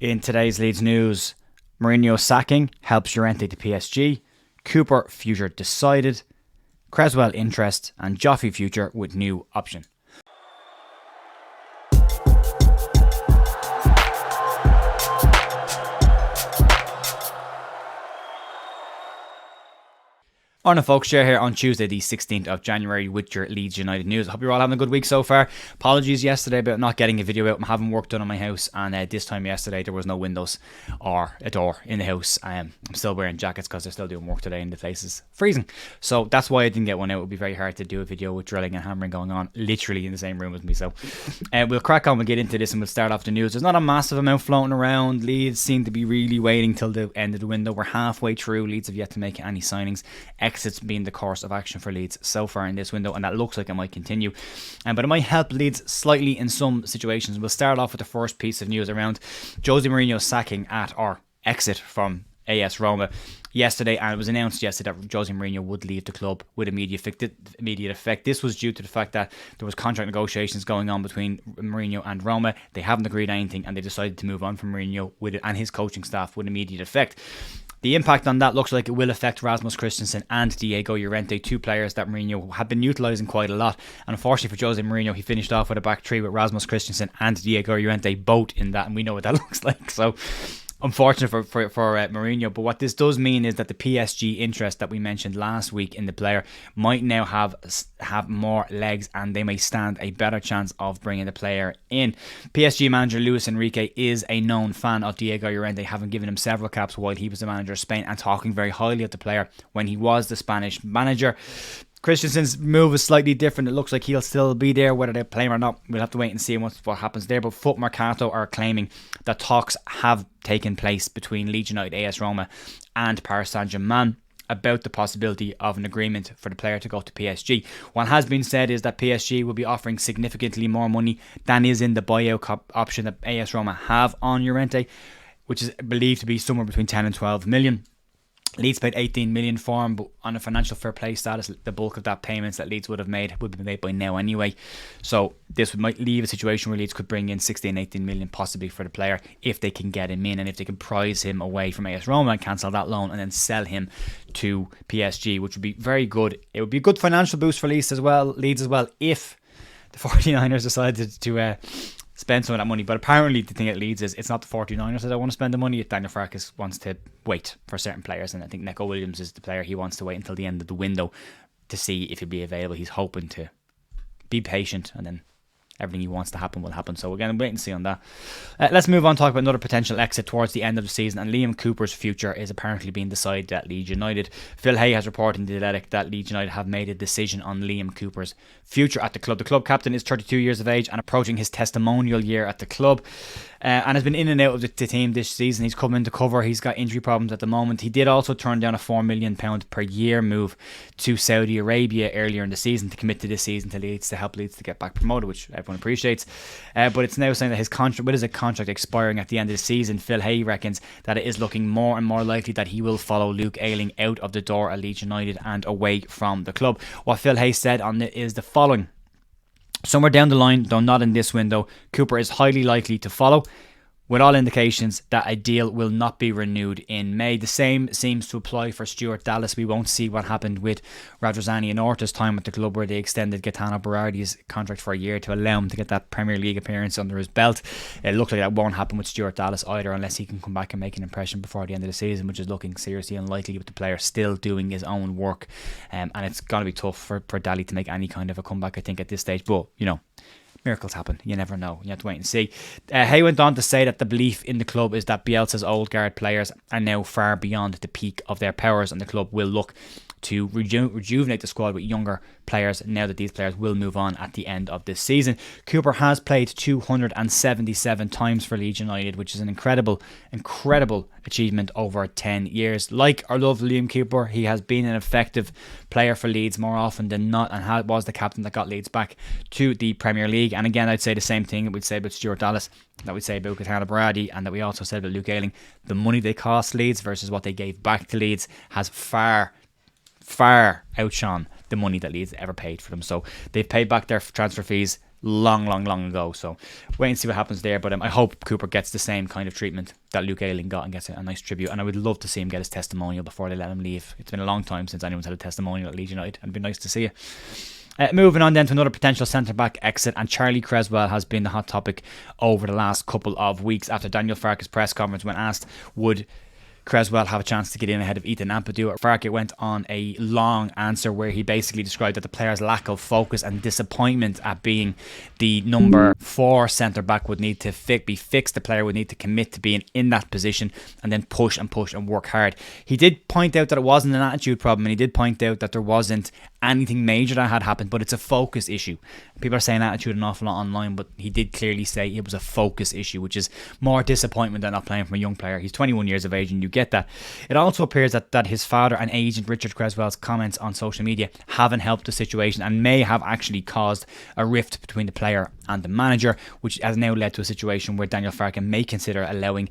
In today's Leeds news, Mourinho sacking helps Llorente to PSG, Cooper future decided, Cresswell interest, and Joffrey future with new option. Morning folks, Cher here on Tuesday the 16th of January with your Leeds United news. I hope you're all having a good week so far. Apologies yesterday about not getting a video out. I'm having work done on my house, and this time yesterday there was no windows or a door in the house. I'm still wearing jackets because they're still doing work today and the place is freezing. So that's why I didn't get one out. It would be very hard to do a video with drilling and hammering going on literally in the same room as me. So we'll crack on, we'll get into this and we'll start off the news. There's not a massive amount floating around. Leeds seem to be really waiting till the end of the window. We're halfway through. Leeds have yet to make any signings. Exits being the course of action for Leeds so far in this window, and that looks like it might continue. But it might help Leeds slightly in some situations. We'll start off with the first piece of news around Jose Mourinho's sacking or exit from AS Roma yesterday, and it was announced yesterday that Jose Mourinho would leave the club with immediate effect. This was due to the fact that there was contract negotiations going on between Mourinho and Roma. They haven't agreed anything, and they decided to move on from Mourinho and his coaching staff with immediate effect. The impact on that looks like it will affect Rasmus Christensen and Diego Llorente, two players that Mourinho had been utilising quite a lot. And unfortunately for Jose Mourinho, he finished off with a back three with Rasmus Christensen and Diego Llorente both in that, and we know what that looks like. So unfortunate for Mourinho, but what this does mean is that the PSG interest that we mentioned last week in the player might now have more legs, and they may stand a better chance of bringing the player in. PSG manager Luis Enrique is a known fan of Diego Llorente, having given him several caps while he was the manager of Spain and talking very highly of the player when he was the Spanish manager. Christensen's move is slightly different. It looks like he'll still be there, whether they play him or not. We'll have to wait and see what happens there. But Foot Mercato are claiming that talks have taken place between Leeds United, AS Roma and Paris Saint-Germain about the possibility of an agreement for the player to go to PSG. What has been said is that PSG will be offering significantly more money than is in the buyout option that AS Roma have on Llorente, which is believed to be somewhere between 10 and 12 million. Leeds paid 18 million for him, but on a financial fair play status, the bulk of that payments that Leeds would be made by now anyway. So this might leave a situation where Leeds could bring in 16, 18 million possibly for the player if they can get him in, and if they can prize him away from AS Roma and cancel that loan and then sell him to PSG, which would be very good. It would be a good financial boost for Leeds as well if the 49ers decided to spend some of that money. But apparently the thing at Leeds is it's not the 49ers that want to spend the money. Daniel Farkas wants to wait for certain players, and I think Neco Williams is the player he wants to wait until the end of the window to see if he'll be available. He's hoping to be patient, and then everything he wants to happen will happen. So again, wait and see on that. Let's move on and talk about another potential exit towards the end of the season, and Liam Cooper's future is apparently being decided at Leeds United. Phil Hay has reported in The Athletic that Leeds United have made a decision on Liam Cooper's future at the club. The club captain is 32 years of age and approaching his testimonial year at the club, and has been in and out of the team this season. He's come in to cover. He's got injury problems at the moment. He did also turn down a £4 million per year move to Saudi Arabia earlier in the season to commit to this season to help Leeds to get back promoted, which everyone appreciates. But it's now saying that his contract, with his contract expiring at the end of the season, Phil Hay reckons that it is looking more and more likely that he will follow Luke Ayling out of the door at Leeds United and away from the club. What Phil Hay said on it is the following: somewhere down the line, though not in this window, Cooper is highly likely to follow, with all indications that a deal will not be renewed in May. The same seems to apply for Stuart Dallas. We won't see what happened with Radrizzani and Orta's time at the club, where they extended Gaetano Berardi's contract for a year to allow him to get that Premier League appearance under his belt. It looks like that won't happen with Stuart Dallas either, unless he can come back and make an impression before the end of the season, which is looking seriously unlikely with the player still doing his own work. And it's going to be tough for Daly to make any kind of a comeback, I think, at this stage. But, miracles happen. You never know. You have to wait and see. Hay went on to say that the belief in the club is that Bielsa's old guard players are now far beyond the peak of their powers, and the club will look to rejuvenate the squad with younger players now that these players will move on at the end of this season. Cooper has played 277 times for Leeds United, which is an incredible achievement over 10 years. Like our love Liam Cooper, he has been an effective player for Leeds more often than not, and was the captain that got Leeds back to the Premier League. And again, I'd say the same thing that we'd say about Stuart Dallas, that we'd say about Gaetano Berardi, and that we also said about Luke Ayling. The money they cost Leeds versus what they gave back to Leeds has far outshone the money that Leeds ever paid for them. So they've paid back their transfer fees long ago. So wait and see what happens there. But I hope Cooper gets the same kind of treatment that Luke Ayling got and gets a nice tribute. And I would love to see him get his testimonial before they let him leave. It's been a long time since anyone's had a testimonial at Leeds United, and it'd be nice to see it. Moving on then to another potential centre-back exit, and Charlie Cresswell has been the hot topic over the last couple of weeks after Daniel Farke's press conference when asked would Cresswell have a chance to get in ahead of Ethan Ampadu. Farke went on a long answer where he basically described that the player's lack of focus and disappointment at being the number 4 centre back would need to be fixed. The player would need to commit to being in that position and then push and work hard. He did point out that it wasn't an attitude problem, and he did point out that there wasn't anything major that had happened, but it's a focus issue. People are saying attitude an awful lot online, but he did clearly say it was a focus issue, which is more disappointment than not playing from a young player. He's 21 years of age, and you get that. It also appears that his father and agent Richard Cresswell's comments on social media haven't helped the situation and may have actually caused a rift between the player and the manager, which has now led to a situation where Daniel Farke may consider allowing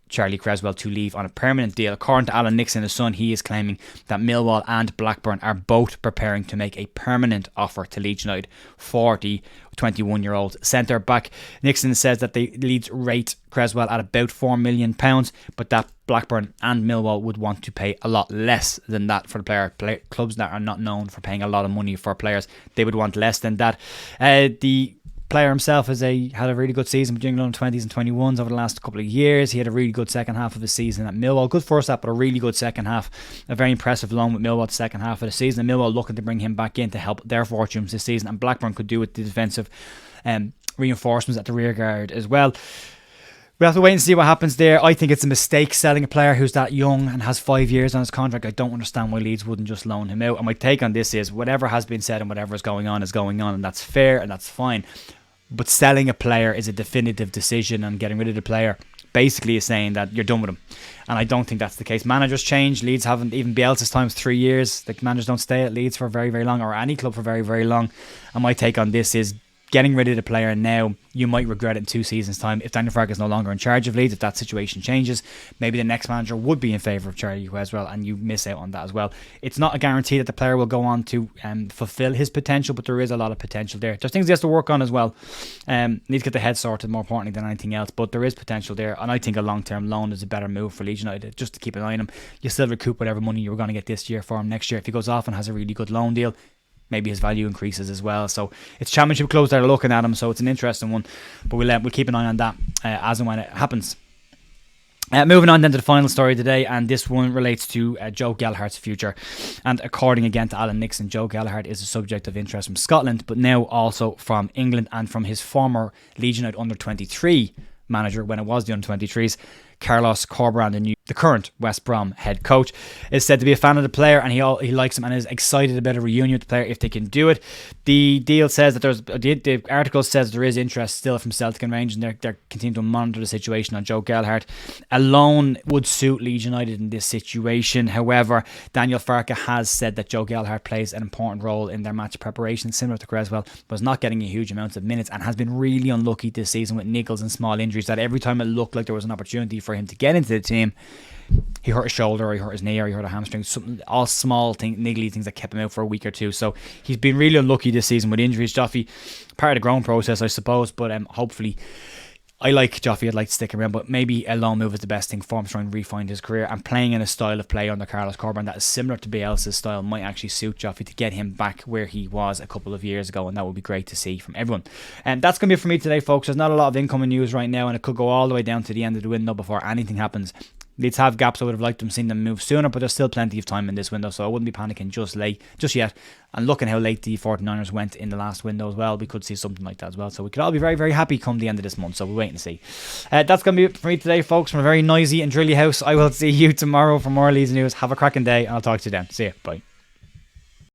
Charlie Cresswell to leave on a permanent deal. According to Alan Nixon, his son, he is claiming that Millwall and Blackburn are both preparing to make a permanent offer to Leeds United for the 21-year-old centre back. Nixon says that the Leeds rate Cresswell at about £4 million, but that Blackburn and Millwall would want to pay a lot less than that for the player. Clubs that are not known for paying a lot of money for players, they would want less than that. The player himself had a really good season with England 20s and 21s over the last couple of years. He had a really good second half of his season at Millwall. Good first half, but a really good second half. A very impressive loan with Millwall the second half of the season. And Millwall looking to bring him back in to help their fortunes this season. And Blackburn could do with the defensive reinforcements at the rear guard as well. We'll have to wait and see what happens there. I think it's a mistake selling a player who's that young and has 5 years on his contract. I don't understand why Leeds wouldn't just loan him out. And my take on this is whatever has been said and whatever is going on, and that's fair and that's fine. But selling a player is a definitive decision, and getting rid of the player basically is saying that you're done with him. And I don't think that's the case. Managers change. Leeds haven't, even Bielsa's time's 3 years. The managers don't stay at Leeds for very, very long, or any club for very, very long. And my take on this is getting rid of the player now, you might regret it in 2 seasons' time. If Daniel Farke is no longer in charge of Leeds, if that situation changes, maybe the next manager would be in favour of Charlie Cresswell, and you miss out on that as well. It's not a guarantee that the player will go on to fulfil his potential, but there is a lot of potential there. There's things he has to work on as well. Needs to get the head sorted more importantly than anything else, but there is potential there, and I think a long-term loan is a better move for Leeds United, just to keep an eye on him. You still recoup whatever money you were going to get this year for him next year. If he goes off and has a really good loan deal, maybe his value increases as well. So it's championship clubs that are looking at him, so it's an interesting one. But we'll keep an eye on that as and when it happens. Moving on then to the final story today, and this one relates to Joe Gelhardt's future. And according again to Alan Nixon, Joe Gelhardt is a subject of interest from Scotland, but now also from England and from his former Leeds United under-23 manager when it was the under-23s, Carlos Corberán, the current West Brom head coach, is said to be a fan of the player, and he likes him and is excited about a reunion with the player if they can do it. The deal says that the article says there is interest still from Celtic and Rangers, and they're continuing to monitor the situation on Joe Gelhardt. A loan would suit Leeds United in this situation. However, Daniel Farke has said that Joe Gelhardt plays an important role in their match preparation, similar to Cresswell, but is not getting a huge amount of minutes and has been really unlucky this season with niggles and small injuries, that every time it looked like there was an opportunity for him to get into the team, he hurt his shoulder, or he hurt his knee, or he hurt a hamstring. All small niggly things that kept him out for a week or two. So he's been really unlucky this season with injuries. Joffy, part of the growing process, I suppose, but hopefully, I like Joffy. I'd like to stick around, but maybe a loan move is the best thing for him to try and refine his career. And playing in a style of play under Carlos Corberán that is similar to Bielsa's style might actually suit Joffy to get him back where he was a couple of years ago, and that would be great to see from everyone. And that's going to be it for me today, folks. There's not a lot of incoming news right now, and it could go all the way down to the end of the window before anything happens. Leeds have gaps. I would have liked them seen them move sooner, but there's still plenty of time in this window, so I wouldn't be panicking just yet. And looking how late the 49ers went in the last window as well, we could see something like that as well. So we could all be very, very happy come the end of this month, so we'll wait and see. That's going to be it for me today, folks, from a very noisy and drilly house. I will see you tomorrow for more Leeds news. Have a cracking day, and I'll talk to you then. See you. Bye.